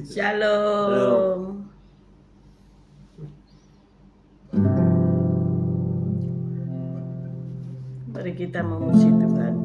Shalom. Mari kita memuji Tuhan.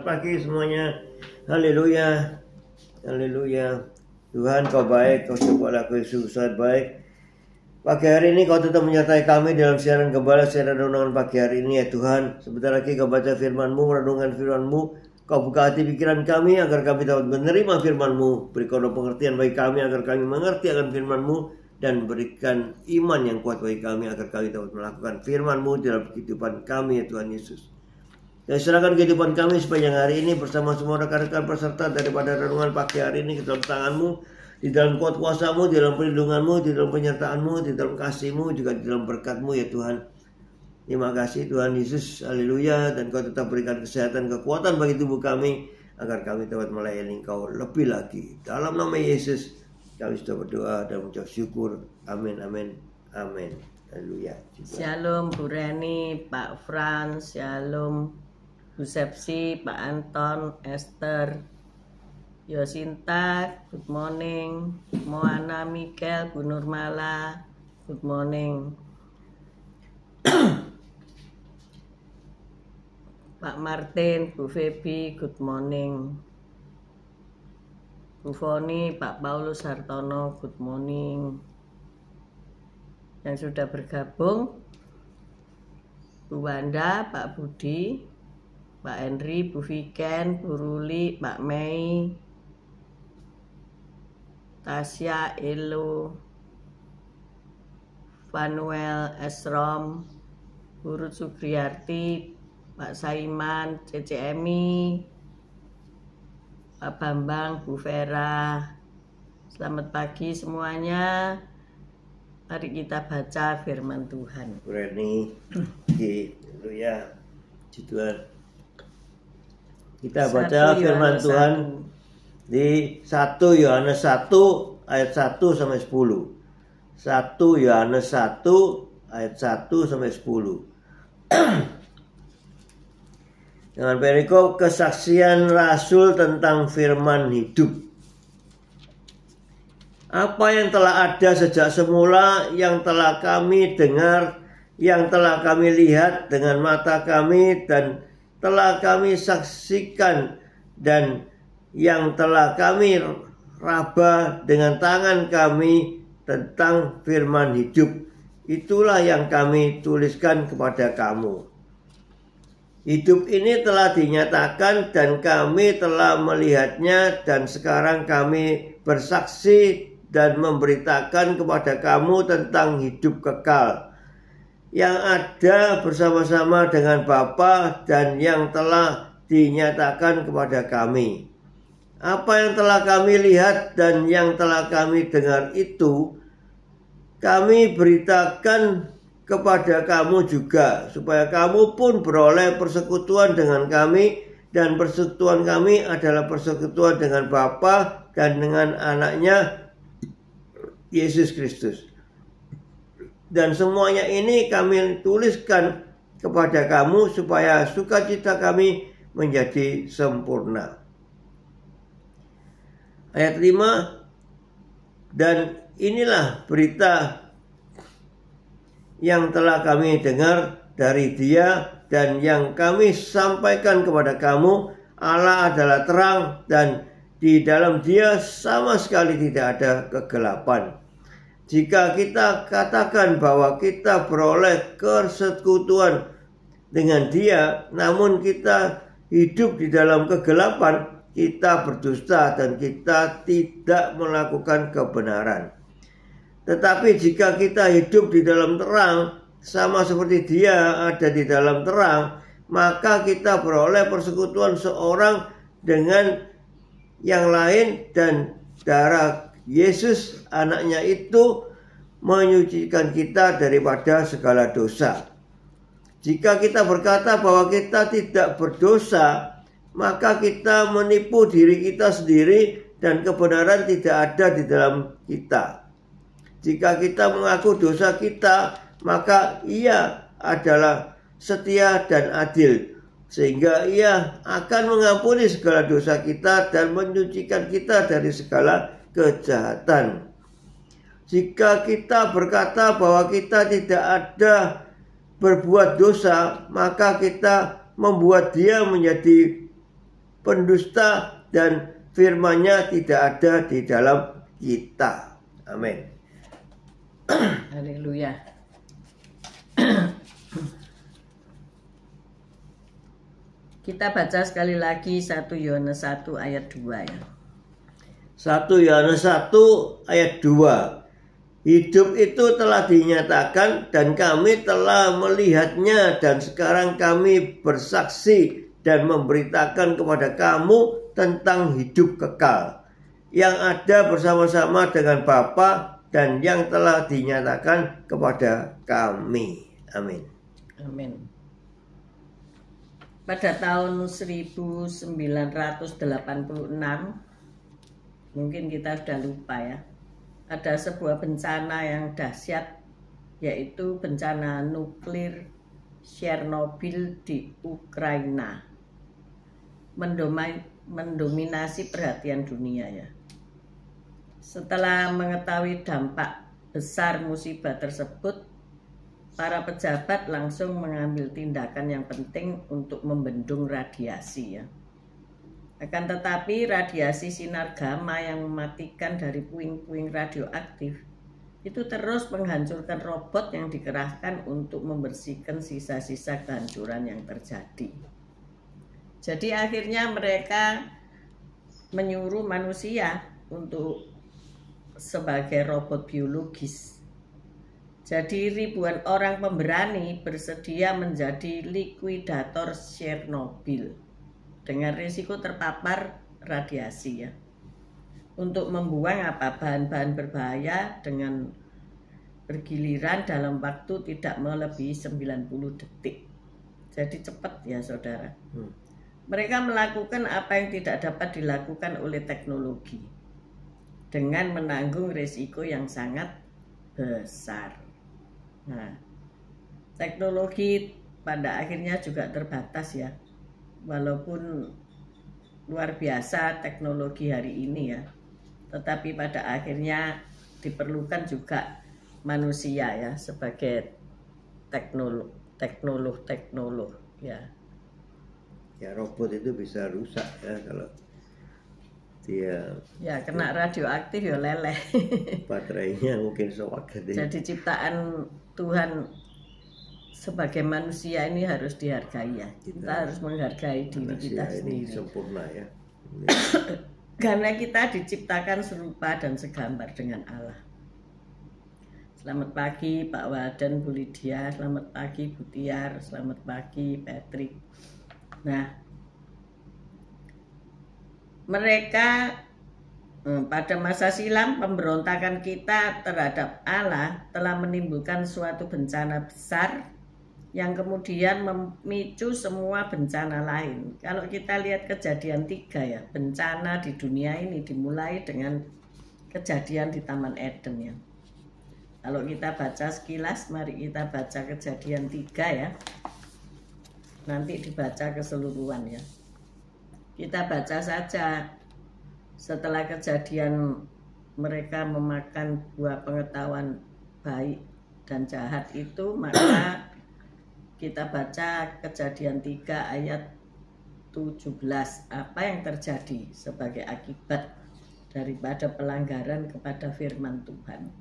Pagi semuanya. Haleluya. Haleluya. Tuhan kau baik, kau sebuahlah kau Yesus sangat baik. Pagi hari ini kau tetap menyertai kami dalam siaran gembala, siaran renungan pagi hari ini ya Tuhan. Sebentar lagi kau baca firman-Mu, merenungkan firman-Mu. Kau buka hati pikiran kami agar kami dapat menerima firman-Mu. Berikan pengertian bagi kami agar kami mengerti akan firman-Mu. Dan berikan iman yang kuat bagi kami agar kami dapat melakukan firman-Mu dalam kehidupan kami ya Tuhan Yesus. Dan serahkan kehidupan kami sepanjang hari ini bersama semua rekan-rekan peserta daripada renungan pagi hari ini ke dalam tangan-Mu, di dalam kuat kuasa-Mu, di dalam perlindungan-Mu, di dalam penyertaan-Mu, di dalam kasih-Mu, juga di dalam berkat-Mu ya Tuhan. Terima kasih Tuhan Yesus, haleluya. Dan Kau tetap berikan kesehatan, kekuatan bagi tubuh kami agar kami dapat melayani Engkau lebih lagi. Dalam nama Yesus kami sudah berdoa dan mengucap syukur. Amin, amin, amin. Haleluya. Shalom Bu Reni, Pak Frans, shalom. Bu Sepsi, Pak Anton, Esther, Yosinta, good morning. Moana, Mikel, Bu Nurmala, good morning. Pak Martin, Bu Feby, good morning. Bu Foni, Pak Paulus Hartono, good morning. Yang sudah bergabung, Bu Wanda, Pak Budi, Pak Henry, Bu Viken, Bu Ruli, Pak Mei, Tasya, Elo, Vanuel, Esrom, Bu Ruth Sugriyarti, Pak Saiman, CCMI, Pak Bambang, Bu Vera. Selamat pagi semuanya. Mari kita baca firman Tuhan. Reni, haleluya, puji Tuhan. Kita baca firman Tuhan di 1 Yohanes 1 ayat 1 sampai 10. 1 Yohanes 1 ayat 1 sampai 10. Dengan perikop kesaksian Rasul tentang firman hidup. Apa yang telah ada sejak semula, yang telah kami dengar, yang telah kami lihat dengan mata kami, dan telah kami saksikan, dan yang telah kami raba dengan tangan kami tentang firman hidup, itulah yang kami tuliskan kepada kamu. Hidup ini telah dinyatakan dan kami telah melihatnya, dan sekarang kami bersaksi dan memberitakan kepada kamu tentang hidup kekal yang ada bersama-sama dengan Bapa dan yang telah dinyatakan kepada kami. Apa yang telah kami lihat dan yang telah kami dengar itu kami beritakan kepada kamu juga, supaya kamu pun beroleh persekutuan dengan kami, dan persekutuan kami adalah persekutuan dengan Bapa dan dengan anaknya Yesus Kristus. Dan semuanya ini kami tuliskan kepada kamu supaya sukacita kami menjadi sempurna. Ayat 5, dan inilah berita yang telah kami dengar dari Dia dan yang kami sampaikan kepada kamu. Allah adalah terang dan di dalam Dia sama sekali tidak ada kegelapan. Jika kita katakan bahwa kita beroleh persekutuan dengan Dia, namun kita hidup di dalam kegelapan, kita berdusta dan kita tidak melakukan kebenaran. Tetapi jika kita hidup di dalam terang, sama seperti Dia ada di dalam terang, maka kita beroleh persekutuan seorang dengan yang lain, dan darah Yesus anaknya itu menyucikan kita daripada segala dosa. Jika kita berkata bahwa kita tidak berdosa, maka kita menipu diri kita sendiri dan kebenaran tidak ada di dalam kita. Jika kita mengaku dosa kita, maka Ia adalah setia dan adil, sehingga Ia akan mengampuni segala dosa kita dan menyucikan kita dari segala kejahatan. Jika kita berkata bahwa kita tidak ada berbuat dosa, maka kita membuat Dia menjadi pendusta dan firman-Nya tidak ada di dalam kita. Amin. Haleluya. Kita baca sekali lagi 1 Yohanes 1 ayat 2 ya. 1 Yohanes 1 ayat 2. Hidup itu telah dinyatakan dan kami telah melihatnya, dan sekarang kami bersaksi dan memberitakan kepada kamu tentang hidup kekal yang ada bersama-sama dengan Bapa dan yang telah dinyatakan kepada kami. Amin. Amin. Pada tahun 1986, mungkin kita sudah lupa ya, ada sebuah bencana yang dahsyat, yaitu bencana nuklir Chernobyl di Ukraina. mendominasi perhatian dunia ya. Setelah mengetahui dampak besar musibah tersebut, para pejabat langsung mengambil tindakan yang penting untuk membendung radiasi ya. Akan tetapi radiasi sinar gamma yang mematikan dari puing-puing radioaktif itu terus menghancurkan robot yang dikerahkan untuk membersihkan sisa-sisa kehancuran yang terjadi. Jadi akhirnya mereka menyuruh manusia untuk sebagai robot biologis. Jadi ribuan orang pemberani bersedia menjadi likuidator Chernobyl dengan risiko terpapar radiasi ya. Untuk membuang bahan-bahan berbahaya dengan bergiliran dalam waktu tidak melebihi 90 detik. Jadi cepat ya saudara. Mereka melakukan apa yang tidak dapat dilakukan oleh teknologi dengan menanggung risiko yang sangat besar. Nah, teknologi pada akhirnya juga terbatas ya. Walaupun luar biasa teknologi hari ini ya, tetapi pada akhirnya diperlukan juga manusia ya sebagai teknolog ya. Ya robot itu bisa rusak ya kalau dia kena radioaktif ya leleh. Baterainya mungkin sowak gitu. Jadi ciptaan Tuhan sebagai manusia ini harus dihargai ya. Kita harus menghargai diri kita sendiri. Sempurna ya. Karena kita diciptakan serupa dan segambar dengan Allah. Selamat pagi Pak Waden, Bu Lydia, selamat pagi Bu Tiar, selamat pagi Patrick. Nah, mereka pada masa silam pemberontakan kita terhadap Allah telah menimbulkan suatu bencana besar yang kemudian memicu semua bencana lain. Kalau kita lihat kejadian 3 ya, bencana di dunia ini dimulai dengan kejadian di Taman Eden ya. Kalau kita baca sekilas, mari kita baca kejadian 3 ya. Nanti dibaca keseluruhan ya. Kita baca saja setelah kejadian mereka memakan buah pengetahuan baik dan jahat itu, maka kita baca kejadian 3 ayat 17. Apa yang terjadi sebagai akibat daripada pelanggaran kepada firman Tuhan.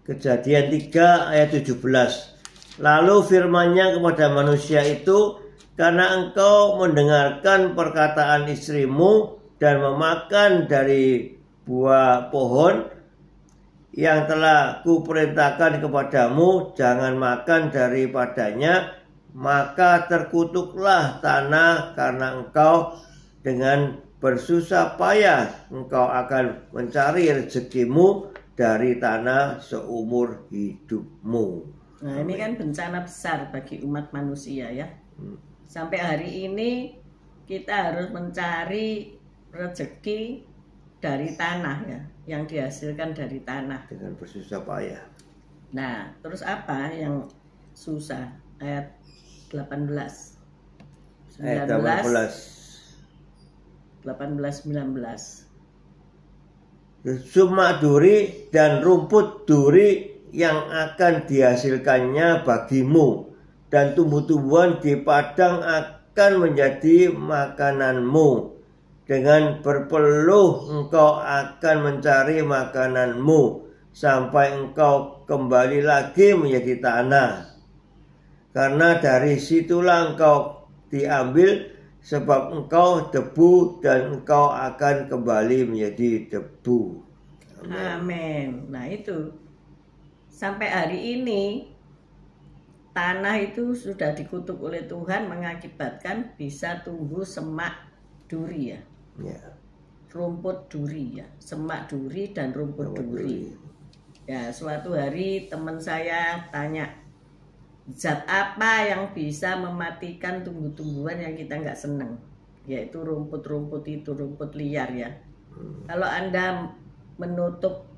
Kejadian 3 ayat 17. Lalu firman-Nya kepada manusia itu, karena engkau mendengarkan perkataan istrimu dan memakan dari buah pohon yang telah kuperintahkan kepadamu, jangan makan daripadanya, maka terkutuklah tanah karena engkau dengan bersusah payah engkau akan mencari rezekimu dari tanah seumur hidupmu. Nah, ini kan bencana besar bagi umat manusia ya. Sampai hari ini kita harus mencari rezeki dari tanah ya, yang dihasilkan dari tanah dengan bersusah payah. Nah, terus apa yang susah? Ayat 18, 19, 19. Sumak duri dan rumput duri yang akan dihasilkannya bagimu, dan tumbuh-tumbuhan di padang akan menjadi makananmu. Dengan berpeluh engkau akan mencari makananmu sampai engkau kembali lagi menjadi tanah. Karena dari situlah engkau diambil, sebab engkau debu dan engkau akan kembali menjadi debu. Amin. Nah itu, sampai hari ini tanah itu sudah dikutuk oleh Tuhan, mengakibatkan bisa tumbuh semak duri ya. Rumput duri ya, semak duri dan rumput duri. Ya, suatu hari teman saya tanya, zat apa yang bisa mematikan tumbuh-tumbuhan yang kita nggak seneng? Yaitu rumput-rumput itu, rumput liar ya. Kalau Anda menutup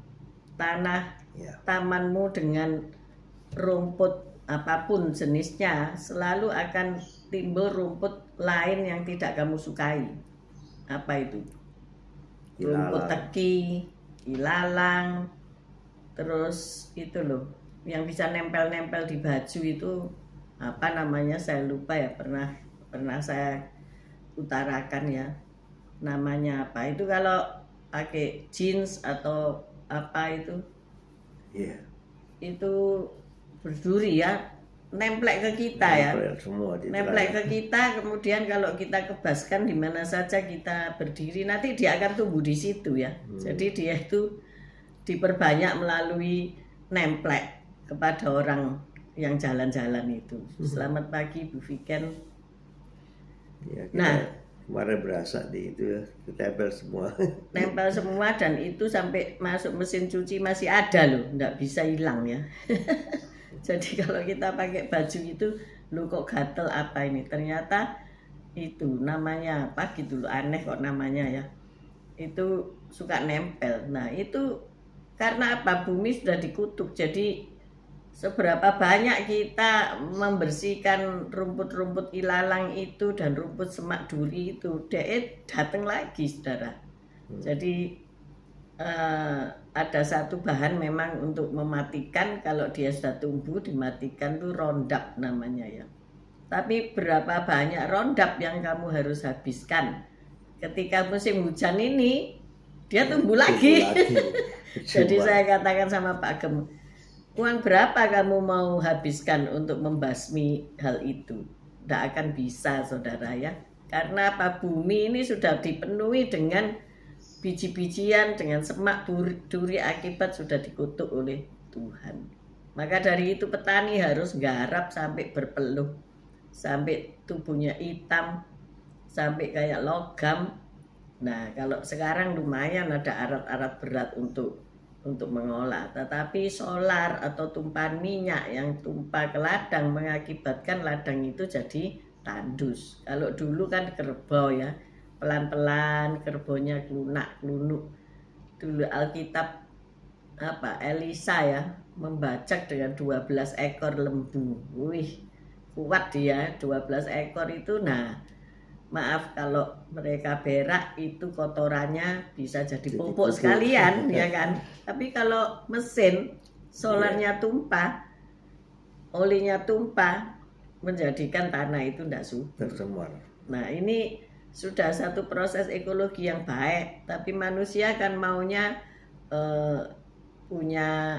tanah tamanmu dengan rumput apapun jenisnya, selalu akan timbul rumput lain yang tidak kamu sukai. apa itu? Rumput teki, ilalang, terus itu loh, yang bisa nempel-nempel di baju itu apa namanya, saya lupa ya, pernah saya utarakan ya, namanya apa itu kalau pakai jeans atau apa itu, itu berduri ya, nemplek ke kita ya, nemplek ke kita. Kemudian kalau kita kebaskan di mana saja kita berdiri, nanti dia akan tumbuh di situ ya. Jadi dia itu diperbanyak melalui nemplek kepada orang yang jalan-jalan itu. Selamat pagi Bu Viken. Ya, nah, kemarin berasa di itu ya, ditempel semua. Nempel semua, dan itu sampai masuk mesin cuci masih ada loh, nggak bisa hilang ya. Jadi kalau kita pakai baju itu, lu kok gatel apa ini? Ternyata itu namanya apa gitu loh, aneh kok namanya ya. Itu suka nempel. Nah itu karena apa? Bumi sudah dikutuk. Jadi seberapa banyak kita membersihkan rumput-rumput ilalang itu dan rumput semak duri itu, dia datang lagi, saudara. Jadi ada satu bahan memang untuk mematikan, kalau dia sudah tumbuh dimatikan tuh Roundup namanya ya. Tapi berapa banyak Roundup yang kamu harus habiskan ketika musim hujan ini, dia tumbuh lagi. Jadi saya katakan sama Pak Gem, uang berapa kamu mau habiskan untuk membasmi hal itu? Tidak akan bisa, saudara ya. Karena apa? Bumi ini sudah dipenuhi dengan biji-bijian, dengan semak duri akibat sudah dikutuk oleh Tuhan. Maka dari itu petani harus garap sampai berpeluh, sampai tubuhnya hitam, sampai kayak logam. Nah kalau sekarang lumayan ada alat-alat berat untuk mengolah, tetapi solar atau tumpahan minyak yang tumpah ke ladang mengakibatkan ladang itu jadi tandus. Kalau dulu kan kerbau ya, pelan-pelan kerbaunya klunak-klunuk. Dulu Alkitab apa Elisa ya membajak dengan 12 ekor lembu. Wih, kuat dia 12 ekor itu. Nah, maaf kalau mereka berak itu kotorannya bisa jadi pupuk sekalian ya kan. Tapi kalau mesin solarnya tumpah, olinya tumpah, menjadikan tanah itu tidak subur. Nah ini sudah satu proses ekologi yang baik, tapi manusia kan maunya punya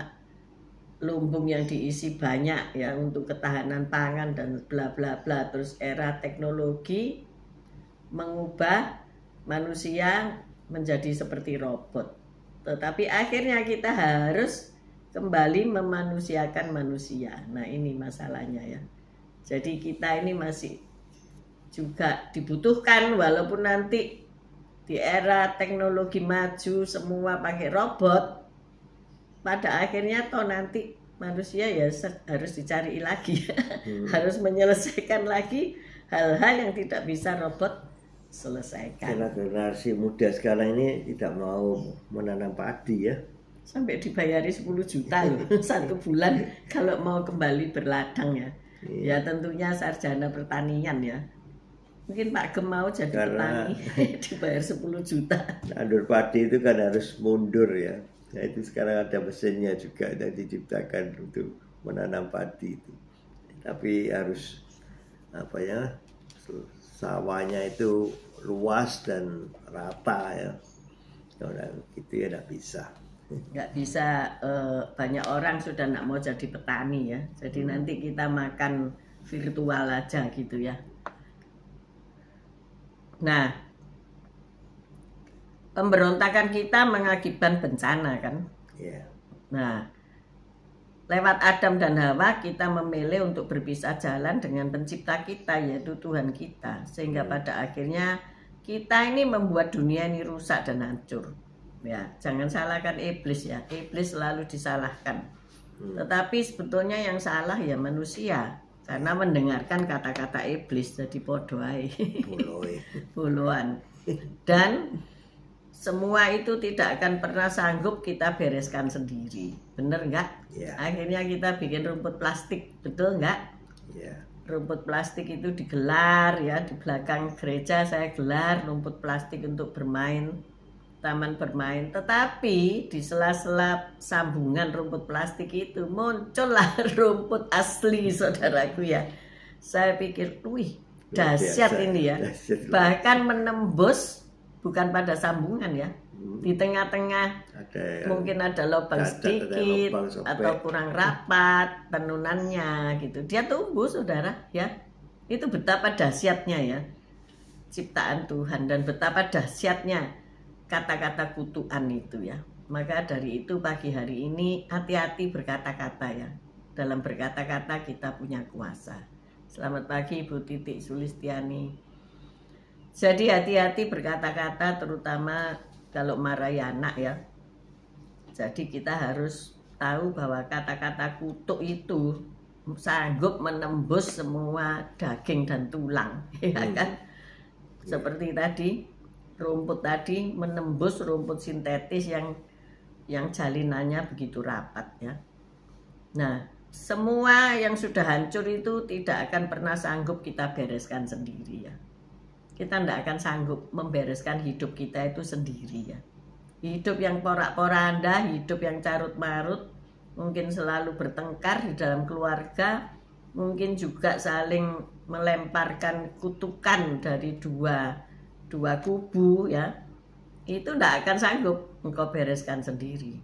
lumbung yang diisi banyak ya untuk ketahanan pangan dan bla bla bla. Terus era teknologi mengubah manusia menjadi seperti robot. Tetapi akhirnya kita harus kembali memanusiakan manusia. Nah ini masalahnya ya. Jadi kita ini masih juga dibutuhkan, walaupun nanti di era teknologi maju semua pakai robot, pada akhirnya toh nanti manusia ya harus dicari lagi, harus menyelesaikan lagi hal-hal yang tidak bisa robot selesaikan. Karena generasi muda sekarang ini tidak mau menanam padi ya. Sampai dibayari 10 juta loh satu bulan kalau mau kembali berladang ya. Ya tentunya sarjana pertanian ya. Mungkin Pak Gem mau jadi petani dibayar 10 juta. Nandur padi itu kan harus mundur ya. Nah itu sekarang ada mesinnya juga yang diciptakan untuk menanam padi itu. Tapi harus apa ya, sawahnya itu luas dan rata ya. Nah, itu ya tidak bisa. Nggak bisa, banyak orang sudah nggak mau jadi petani ya. Jadi nanti kita makan virtual aja gitu ya. Nah, pemberontakan kita mengakibatkan bencana kan. Nah, lewat Adam dan Hawa kita memilih untuk berpisah jalan dengan pencipta kita, yaitu Tuhan kita. Sehingga pada akhirnya kita ini membuat dunia ini rusak dan hancur. Ya, jangan salahkan iblis ya. Iblis selalu disalahkan. Tetapi sebetulnya yang salah ya manusia. Karena mendengarkan kata-kata iblis jadi podoai. Boloan. Dan semua itu tidak akan pernah sanggup kita bereskan sendiri. Bener nggak? Akhirnya kita bikin rumput plastik. Betul nggak? rumput plastik itu digelar ya, di belakang gereja saya gelar rumput plastik untuk bermain, taman bermain. Tetapi di sela-sela sambungan rumput plastik itu muncullah rumput asli, saudaraku ya. Saya pikir, wih, dahsyat ini ya. Bahkan menembus, bukan pada sambungan ya, di tengah-tengah mungkin ada lubang sedikit atau kurang rapat tenunannya gitu. Dia tumbuh, saudara ya. Itu betapa dahsyatnya ya ciptaan Tuhan, dan betapa dahsyatnya kata-kata kutukan itu ya. Maka dari itu pagi hari ini hati-hati berkata-kata ya. Dalam berkata-kata kita punya kuasa. Selamat pagi Ibu Titik Sulistiani. Jadi hati-hati berkata-kata, terutama kalau marahi anak ya. Jadi kita harus tahu bahwa kata-kata kutuk itu sanggup menembus semua daging dan tulang, ya kan? Seperti tadi, rumput tadi menembus rumput sintetis yang jalinannya begitu rapat ya. Nah, semua yang sudah hancur itu tidak akan pernah sanggup kita bereskan sendiri ya. Kita tidak akan sanggup membereskan hidup kita itu sendiri ya. Hidup yang porak-poranda, hidup yang carut-marut, mungkin selalu bertengkar di dalam keluarga, mungkin juga saling melemparkan kutukan dari dua kubu ya. Itu tidak akan sanggup engkau bereskan sendiri.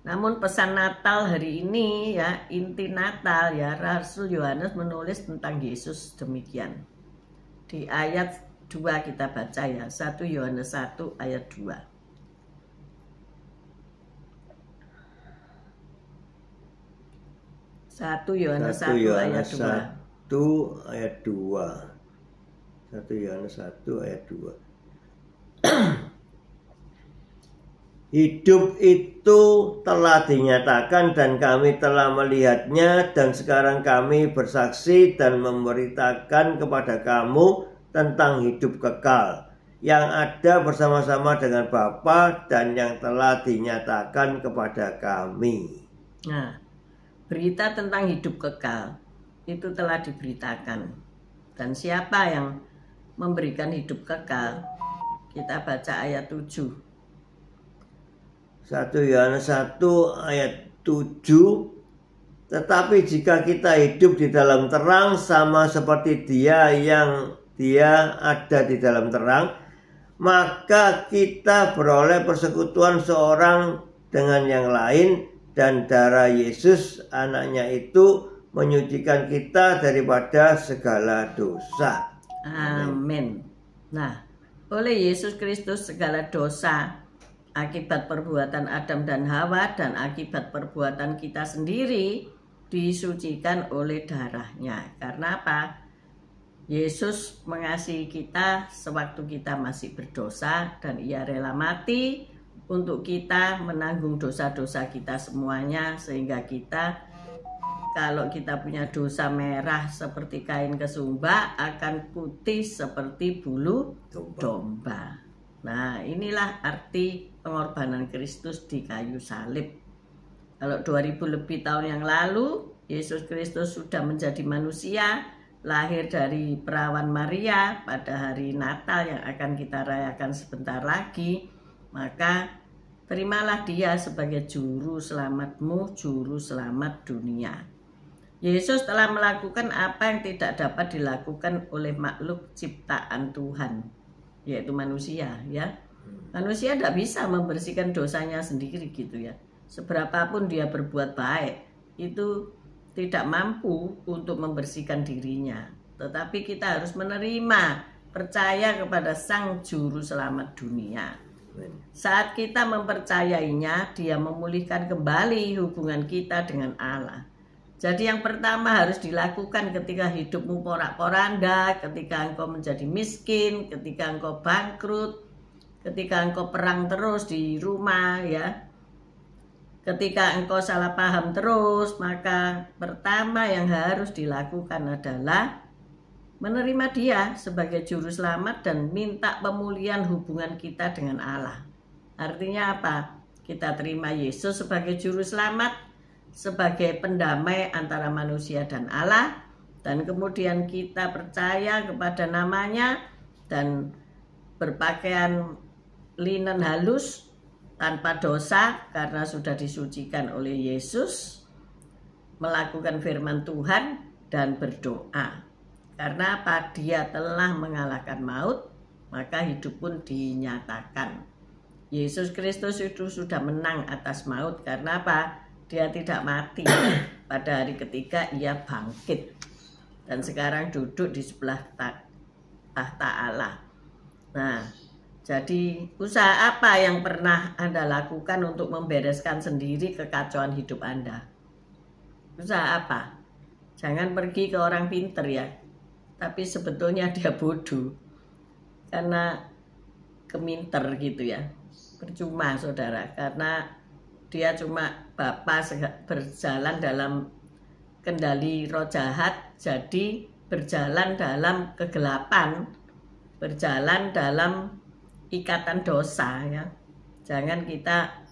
Namun pesan Natal hari ini ya, inti Natal ya, Rasul Yohanes menulis tentang Yesus demikian. Di ayat 2 kita baca ya, 1 Yohanes 1 ayat 2. 1 Yohanes 1 ayat 2. 1 ayat 2. 1 Yohanes 1 ayat 2. Hidup itu telah dinyatakan dan kami telah melihatnya, dan sekarang kami bersaksi dan memberitakan kepada kamu tentang hidup kekal yang ada bersama-sama dengan Bapa dan yang telah dinyatakan kepada kami. Nah, berita tentang hidup kekal itu telah diberitakan. Dan siapa yang memberikan hidup kekal? Kita baca ayat 7. 1 Yohanes 1 ayat 7. Tetapi jika kita hidup di dalam terang sama seperti Dia ada di dalam terang, maka kita beroleh persekutuan seorang dengan yang lain, dan darah Yesus anaknya itu menyucikan kita daripada segala dosa. Amin. Nah, oleh Yesus Kristus segala dosa akibat perbuatan Adam dan Hawa dan akibat perbuatan kita sendiri disucikan oleh darahnya. Karena apa? Yesus mengasihi kita sewaktu kita masih berdosa, dan Ia rela mati untuk kita, menanggung dosa-dosa kita semuanya, sehingga kita, kalau kita punya dosa merah seperti kain kesumba, akan putih seperti bulu domba. Nah, inilah arti pengorbanan Kristus di kayu salib. Kalau 2000 lebih tahun yang lalu Yesus Kristus sudah menjadi manusia, lahir dari perawan Maria pada hari Natal yang akan kita rayakan sebentar lagi, maka terimalah Dia sebagai juru selamatmu, juru selamat dunia. Yesus telah melakukan apa yang tidak dapat dilakukan oleh makhluk ciptaan Tuhan, yaitu manusia ya. Manusia tidak bisa membersihkan dosanya sendiri gitu ya. Seberapapun dia berbuat baik, itu tidak mampu untuk membersihkan dirinya. Tetapi kita harus menerima, percaya kepada Sang Juru Selamat dunia. Saat kita mempercayainya, Dia memulihkan kembali hubungan kita dengan Allah. Jadi yang pertama harus dilakukan ketika hidupmu porak-poranda, ketika engkau menjadi miskin, ketika engkau bangkrut, ketika engkau perang terus di rumah ya, ketika engkau salah paham terus, maka pertama yang harus dilakukan adalah menerima Dia sebagai juru selamat dan minta pemulihan hubungan kita dengan Allah. Artinya apa? Kita terima Yesus sebagai juru selamat, sebagai pendamai antara manusia dan Allah, dan kemudian kita percaya kepada namanya dan berpakaian linen halus tanpa dosa karena sudah disucikan oleh Yesus, melakukan firman Tuhan dan berdoa. Karena apa? Dia telah mengalahkan maut, maka hidup pun dinyatakan. Yesus Kristus itu sudah menang atas maut. Karena apa? Dia tidak mati. Pada hari ketiga ia bangkit. Dan sekarang duduk di sebelah tahta Allah. Nah, jadi usaha apa yang pernah Anda lakukan untuk membereskan sendiri kekacauan hidup Anda? Usaha apa? Jangan pergi ke orang pinter ya. Tapi sebetulnya dia bodoh. Karena keminter gitu ya. Percuma saudara. Karena dia cuma bapak berjalan dalam kendali roh jahat. Jadi berjalan dalam kegelapan. Berjalan dalam ikatan dosa ya. Jangan kita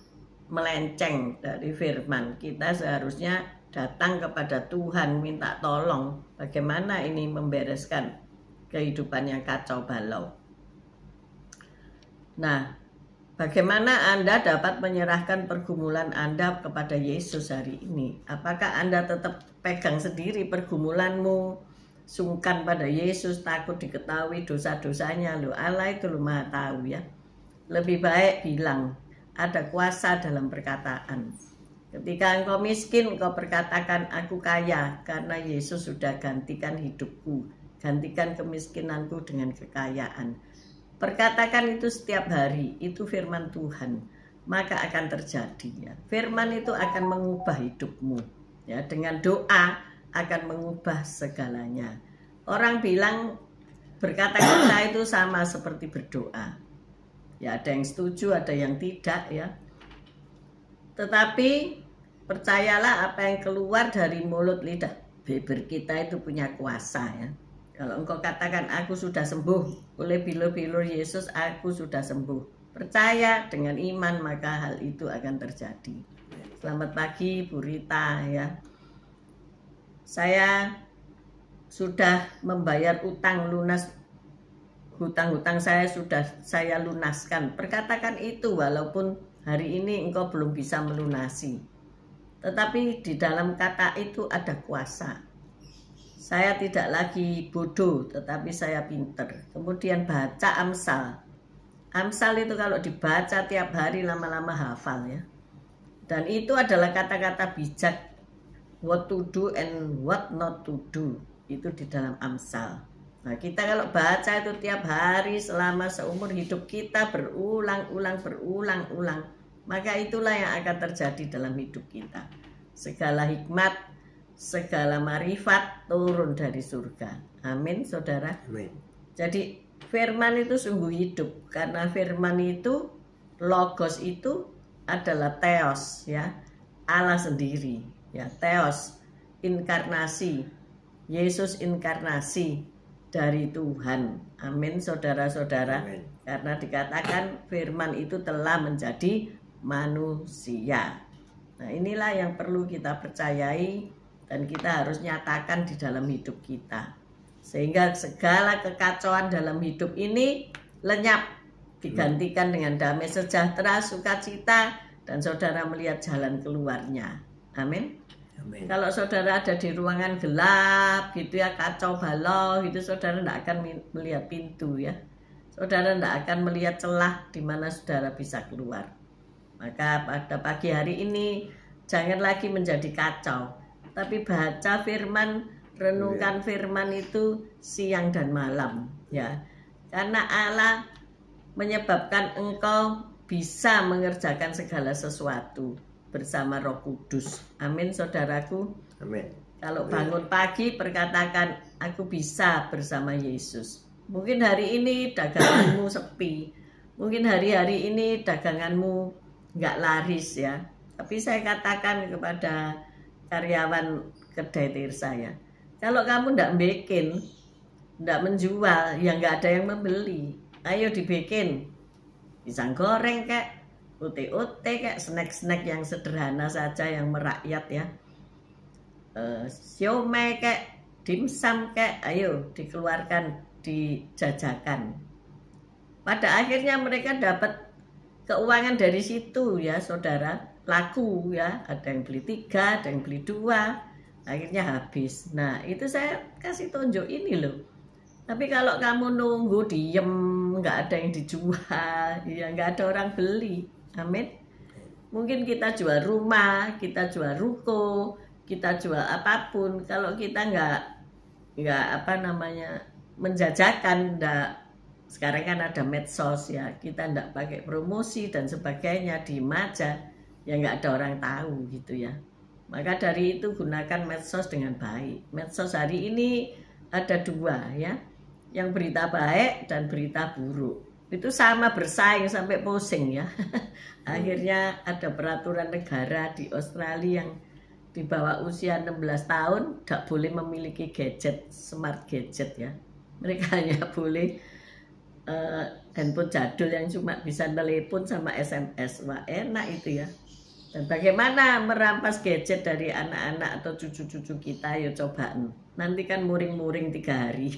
melenceng dari firman. Kita seharusnya datang kepada Tuhan minta tolong bagaimana ini membereskan kehidupan yang kacau balau. Nah, bagaimana Anda dapat menyerahkan pergumulan Anda kepada Yesus hari ini? Apakah Anda tetap pegang sendiri pergumulanmu, sungkan pada Yesus, takut diketahui dosa-dosanya? Loh, Allah itu lu Maha tahu ya. Lebih baik bilang, ada kuasa dalam perkataan. Ketika engkau miskin, engkau berkatakan aku kaya karena Yesus sudah gantikan hidupku, gantikan kemiskinanku dengan kekayaan. Perkatakan itu setiap hari, itu firman Tuhan, maka akan terjadi ya. Firman itu akan mengubah hidupmu ya, dengan doa akan mengubah segalanya. Orang bilang berkata-kata itu sama seperti berdoa. Ya, ada yang setuju, ada yang tidak ya. Tetapi percayalah apa yang keluar dari mulut lidah bibir kita itu punya kuasa ya. Kalau engkau katakan aku sudah sembuh oleh bilur-bilur Yesus, aku sudah sembuh. Percaya dengan iman maka hal itu akan terjadi. Selamat pagi Bu Rita ya. Saya sudah membayar utang lunas. Hutang-hutang saya sudah saya lunaskan. Perkatakan itu walaupun hari ini engkau belum bisa melunasi. Tetapi di dalam kata itu ada kuasa. Saya tidak lagi bodoh, tetapi saya pinter. Kemudian baca Amsal. Amsal itu kalau dibaca tiap hari lama-lama hafal ya. Dan itu adalah kata-kata bijak. What to do and what not to do. Itu di dalam Amsal. Nah, kita kalau baca itu tiap hari selama seumur hidup kita berulang-ulang, maka itulah yang akan terjadi dalam hidup kita. Segala hikmat, segala marifat turun dari surga. Amin, saudara. Amin. Jadi firman itu sungguh hidup, karena firman itu, logos itu adalah theos ya, Allah sendiri ya, theos, inkarnasi, Yesus inkarnasi dari Tuhan. Amin, saudara-saudara. Karena dikatakan firman itu telah menjadi manusia. Nah, inilah yang perlu kita percayai dan kita harus nyatakan di dalam hidup kita. Sehingga segala kekacauan dalam hidup ini lenyap, digantikan dengan damai sejahtera, sukacita, dan saudara melihat jalan keluarnya. Amin. Amin. Kalau saudara ada di ruangan gelap gitu ya, kacau balau gitu, saudara tidak akan melihat pintu ya. Saudara tidak akan melihat celah di mana saudara bisa keluar. Maka pada pagi hari ini jangan lagi menjadi kacau, tapi baca firman, renungkan firman itu siang dan malam ya. Karena Allah menyebabkan engkau bisa mengerjakan segala sesuatu bersama Roh Kudus. Amin, saudaraku. Amin. Kalau bangun pagi perkatakan aku bisa bersama Yesus. Mungkin hari ini daganganmu sepi, mungkin hari-hari ini daganganmu nggak laris ya. Tapi saya katakan kepada karyawan kedai Tirsa ya, kalau kamu nggak bikin, nggak menjual, ya nggak ada yang membeli. Ayo dibikin, pisang goreng kayak ute-ute, kayak snack-snack yang sederhana saja yang merakyat ya. Siomay kayak dimsum kayak, ayo dikeluarkan, dijajakan. Pada akhirnya mereka dapat keuangan dari situ ya saudara, laku ya, ada yang beli 3, ada yang beli 2, akhirnya habis. Nah itu saya kasih tunjuk ini loh. Tapi kalau kamu nunggu diem, nggak ada yang dijual, ya nggak ada orang beli. Amin. Mungkin kita jual rumah, kita jual ruko, kita jual apapun. Kalau kita nggak apa namanya menjajakan, sekarang kan ada medsos ya, kita nggak pakai promosi dan sebagainya, diem aja, ya nggak ada orang tahu gitu ya. Maka dari itu gunakan medsos dengan baik. Medsos hari ini ada 2 ya, yang berita baik dan berita buruk. Itu sama bersaing sampai pusing ya. Akhirnya ada peraturan negara di Australia yang di bawah usia 16 tahun tidak boleh memiliki gadget, smart gadget ya. Mereka hanya boleh handphone jadul yang cuma bisa telepon sama SMS. Wah enak itu ya. Dan bagaimana merampas gadget dari anak-anak atau cucu-cucu kita, ya cobaan. Nanti kan muring-muring 3 hari.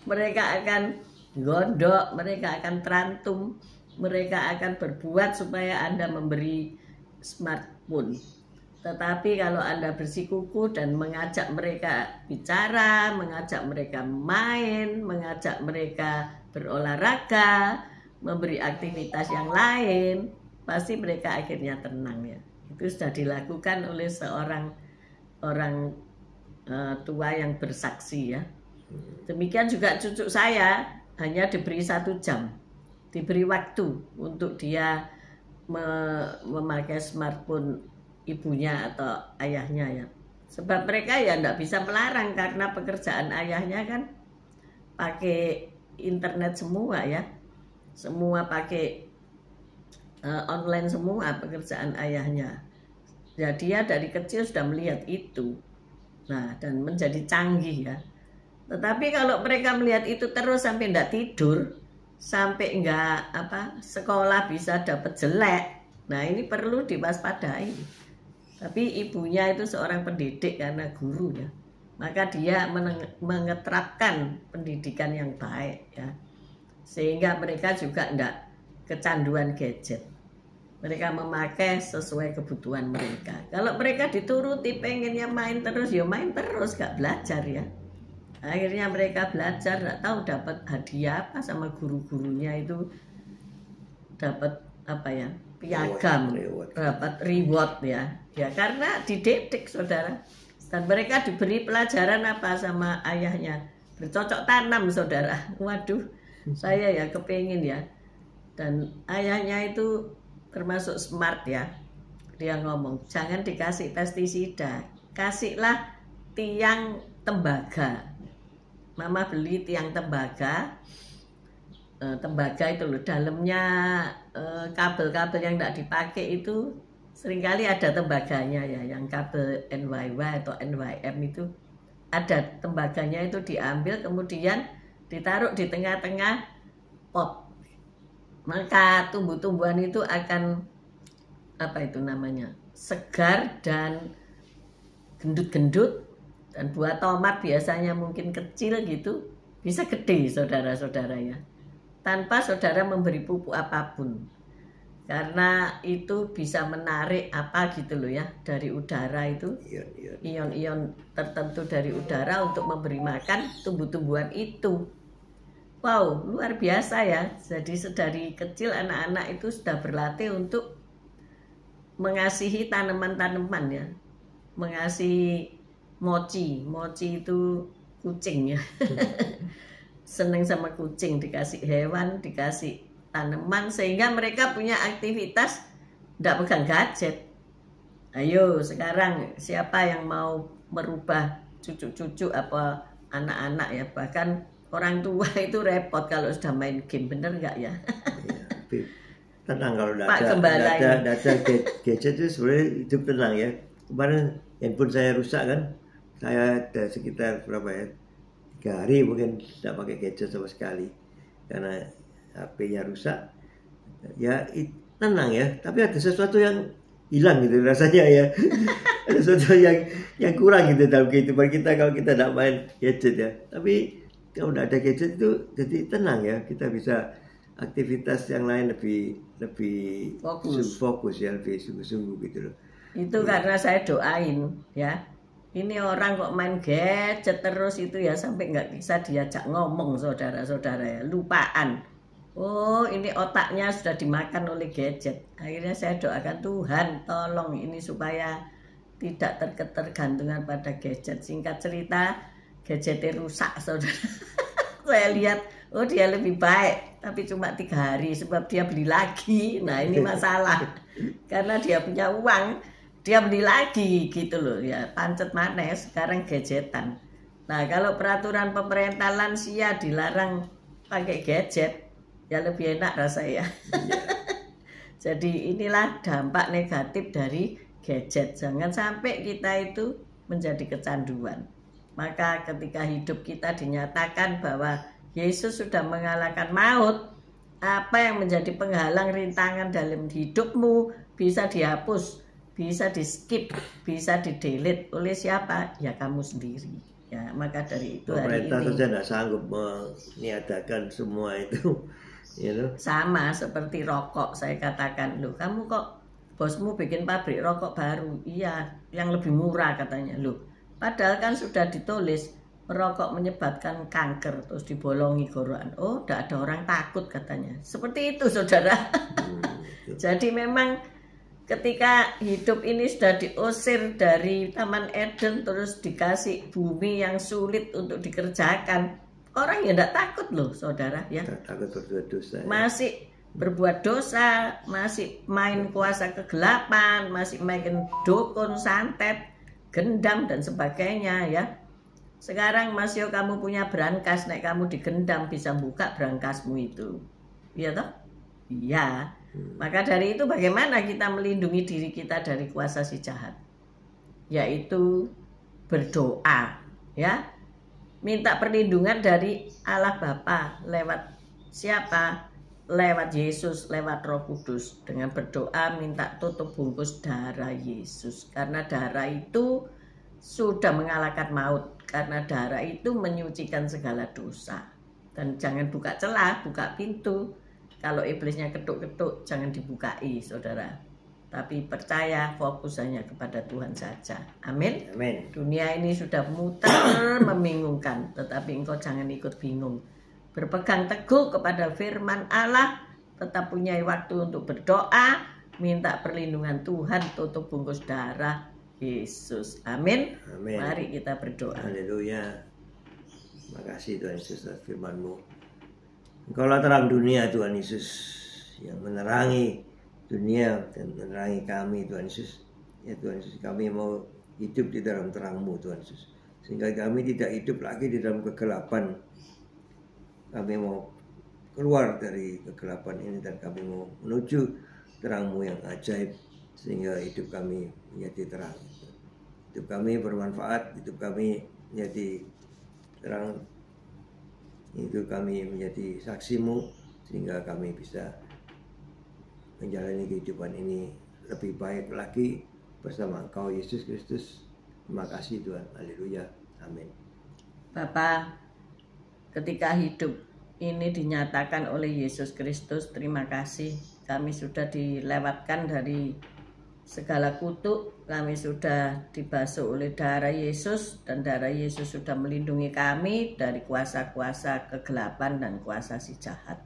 Mereka akan gondok, mereka akan terantum, mereka akan berbuat supaya Anda memberi smartphone. Tetapi kalau Anda bersikukuh dan mengajak mereka bicara, mengajak mereka main, mengajak mereka berolahraga, memberi aktivitas yang lain, pasti mereka akhirnya tenang ya. Itu sudah dilakukan oleh seorang orang tua yang bersaksi ya. Demikian juga cucu saya, hanya diberi 1 jam, diberi waktu untuk dia memakai smartphone ibunya atau ayahnya ya. Sebab mereka ya tidak bisa melarang karena pekerjaan ayahnya kan pakai internet semua ya, semua pakai online semua pekerjaan ayahnya. Ya dia dari kecil sudah melihat itu. Nah dan menjadi canggih ya. Tetapi kalau mereka melihat itu terus sampai tidak tidur, sampai enggak sekolah bisa dapat jelek, nah ini perlu diwaspadai. Tapi ibunya itu seorang pendidik karena guru ya, maka dia mengeterapkan pendidikan yang baik ya, sehingga mereka juga enggak kecanduan gadget. Mereka memakai sesuai kebutuhan mereka. Kalau mereka dituruti pengennya main terus, ya main terus, gak belajar ya. Akhirnya mereka belajar, nggak tahu dapat hadiah apa sama guru-gurunya itu, dapat piagam, dapat reward ya. Ya karena dididik saudara. Dan mereka diberi pelajaran apa sama ayahnya, bercocok tanam saudara. Waduh, saya ya kepingin ya. Dan ayahnya itu termasuk smart ya. Dia ngomong, jangan dikasih pestisida, kasihlah tiang tembaga. Mama beli tiang tembaga, tembaga itu loh, dalamnya kabel-kabel yang tidak dipakai itu seringkali ada tembaganya ya, yang kabel NYY atau NYM itu ada tembaganya, itu diambil kemudian ditaruh di tengah-tengah pot, maka tumbuh-tumbuhan itu akan segar dan gendut-gendut. Dan buah tomat biasanya mungkin kecil gitu, bisa gede saudara-saudara ya, tanpa saudara memberi pupuk apapun. Karena itu bisa menarik gitu loh ya, dari udara itu, ion-ion tertentu dari udara untuk memberi makan tumbuh-tumbuhan itu. Wow, luar biasa ya. Jadi sedari kecil anak-anak itu sudah berlatih untuk mengasihi tanaman-tanaman ya, mengasihi mochi itu kucing ya. Seneng sama kucing, dikasih hewan, dikasih tanaman, sehingga mereka punya aktivitas tidak pegang gadget. Ayo sekarang siapa yang mau merubah cucu-cucu apa anak-anak ya, bahkan orang tua itu repot kalau sudah main game, bener nggak ya? Tenang kalau ada gadget itu sebenarnya hidup tenang ya. Kemarin handphone saya rusak kan, saya ada sekitar 3 hari mungkin tidak pakai gadget sama sekali karena HP-nya rusak. Ya tenang ya, tapi ada sesuatu yang hilang gitu rasanya ya. ada sesuatu yang kurang gitu dalam kehidupan kita kalau kita tidak main gadget ya. Tapi kalau tidak ada gadget itu jadi tenang ya, kita bisa aktivitas yang lain lebih fokus ya, lebih sungguh-sungguh gitu loh. Itu karena saya doain ya. Ini orang kok main gadget terus itu ya, sampai nggak bisa diajak ngomong saudara-saudara ya, lupaan. Oh, ini otaknya sudah dimakan oleh gadget. Akhirnya saya doakan, Tuhan tolong ini supaya tidak tergantungan pada gadget. Singkat cerita, gadgetnya rusak saudara. Saya lihat, oh dia lebih baik, tapi cuma 3 hari sebab dia beli lagi. Nah ini masalah, karena dia punya uang, dia beli lagi gitu loh ya. Pancet mana sekarang gadgetan. Nah kalau peraturan pemerintah lansia dilarang pakai gadget, ya lebih enak rasanya. Jadi inilah dampak negatif dari gadget. Jangan sampai kita itu menjadi kecanduan. Maka ketika hidup kita dinyatakan bahwa Yesus sudah mengalahkan maut, apa yang menjadi penghalang rintangan dalam hidupmu bisa dihapus, bisa di skip, bisa di delete oleh siapa? Ya kamu sendiri. Ya, maka dari itu pemerintah hari ini saja tidak sanggup meniadakan semua itu. Sama seperti rokok, saya katakan, loh kamu kok bosmu bikin pabrik rokok baru? Iya, yang lebih murah katanya. Loh, padahal kan sudah ditulis merokok menyebabkan kanker, terus dibolongi gorokan. Oh, tidak ada orang takut katanya. Seperti itu saudara. Jadi memang ketika hidup ini sudah diusir dari Taman Eden, terus dikasih bumi yang sulit untuk dikerjakan, orang ya tidak takut loh saudara ya. Takut berbuat dosa ya. Masih berbuat dosa, masih main kuasa kegelapan, masih main dukun, santet, gendam dan sebagainya ya. Sekarang Mas Yo kamu punya brankas, nek kamu digendam bisa buka brankasmu itu. Iya toh? Iya. Maka dari itu bagaimana kita melindungi diri kita dari kuasa si jahat? Yaitu berdoa ya. Minta perlindungan dari Allah Bapa lewat siapa? Lewat Yesus, lewat Roh Kudus. Dengan berdoa minta tutup bungkus darah Yesus. Karena darah itu sudah mengalahkan maut. Karena darah itu menyucikan segala dosa. Dan jangan buka celah, buka pintu. Kalau iblisnya ketuk-ketuk, jangan dibukai saudara. Tapi percaya, fokus hanya kepada Tuhan saja. Amin. Amin. Dunia ini sudah muter membingungkan, tetapi engkau jangan ikut bingung. Berpegang teguh kepada firman Allah, tetap punya waktu untuk berdoa, minta perlindungan Tuhan, tutup bungkus darah Yesus. Amin. Amin. Mari kita berdoa. Haleluya. Terima kasih Tuhan Yesus atas firman-Mu. Engkaulah terang dunia Tuhan Yesus, yang menerangi dunia dan menerangi kami Tuhan Yesus. Ya Tuhan Yesus, kami mau hidup di dalam terang-Mu Tuhan Yesus, sehingga kami tidak hidup lagi di dalam kegelapan. Kami mau keluar dari kegelapan ini dan kami mau menuju terang-Mu yang ajaib, sehingga hidup kami menjadi terang. Hidup kami bermanfaat, hidup kami menjadi terang, hidup kami menjadi saksi-Mu, sehingga kami bisa menjalani kehidupan ini lebih baik lagi bersama Engkau Yesus Kristus. Terima kasih Tuhan. Haleluya. Amin. Bapa, ketika hidup ini dinyatakan oleh Yesus Kristus, terima kasih kami sudah dilewatkan dari segala kutuk, kami sudah dibasuh oleh darah Yesus, dan darah Yesus sudah melindungi kami dari kuasa-kuasa kegelapan dan kuasa si jahat.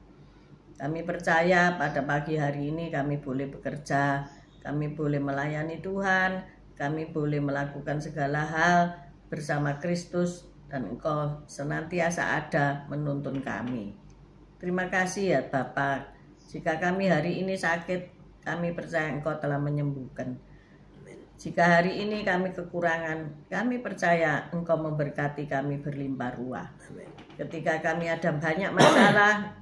Kami percaya pada pagi hari ini kami boleh bekerja, kami boleh melayani Tuhan, kami boleh melakukan segala hal bersama Kristus, dan Engkau senantiasa ada menuntun kami. Terima kasih ya Bapak. Jika kami hari ini sakit, kami percaya Engkau telah menyembuhkan. Jika hari ini kami kekurangan, kami percaya Engkau memberkati kami berlimpah ruah. Ketika kami ada banyak masalah,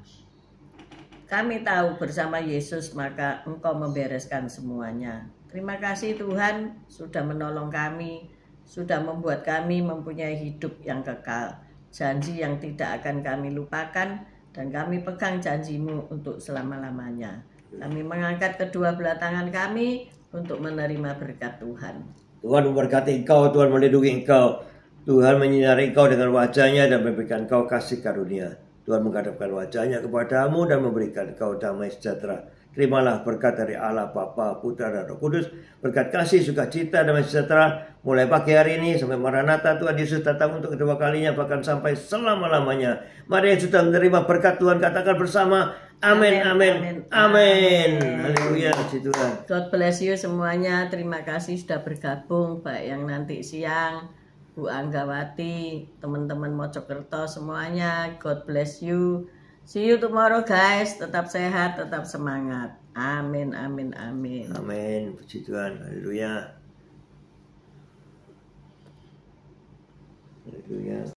kami tahu bersama Yesus maka Engkau membereskan semuanya. Terima kasih Tuhan sudah menolong kami, sudah membuat kami mempunyai hidup yang kekal. Janji yang tidak akan kami lupakan, dan kami pegang janji-Mu untuk selama-lamanya. Kami mengangkat kedua belah tangan kami untuk menerima berkat Tuhan. Tuhan memberkati engkau, Tuhan melindungi engkau. Tuhan menyinari engkau dengan wajahnya dan memberikan engkau kasih karunia. Tuhan menghadapkan wajahnya kepadamu dan memberikan engkau damai sejahtera. Terimalah berkat dari Allah Bapa, Putra dan Roh Kudus. Berkat kasih, sukacita, damai sejahtera mulai pagi hari ini sampai Maranatha Tuhan Yesus datang untuk kedua kalinya, bahkan sampai selama-lamanya. Mari yang sudah menerima berkat Tuhan katakan bersama, amin, amin, amin. Haleluya, puji Tuhan. God bless you semuanya. Terima kasih sudah bergabung, baik yang nanti siang, Bu Anggawati, teman-teman Mojokerto semuanya. God bless you. See you tomorrow guys. Tetap sehat, tetap semangat. Amin, amin, amin. Amin, puji Tuhan. Haleluya. Haleluya.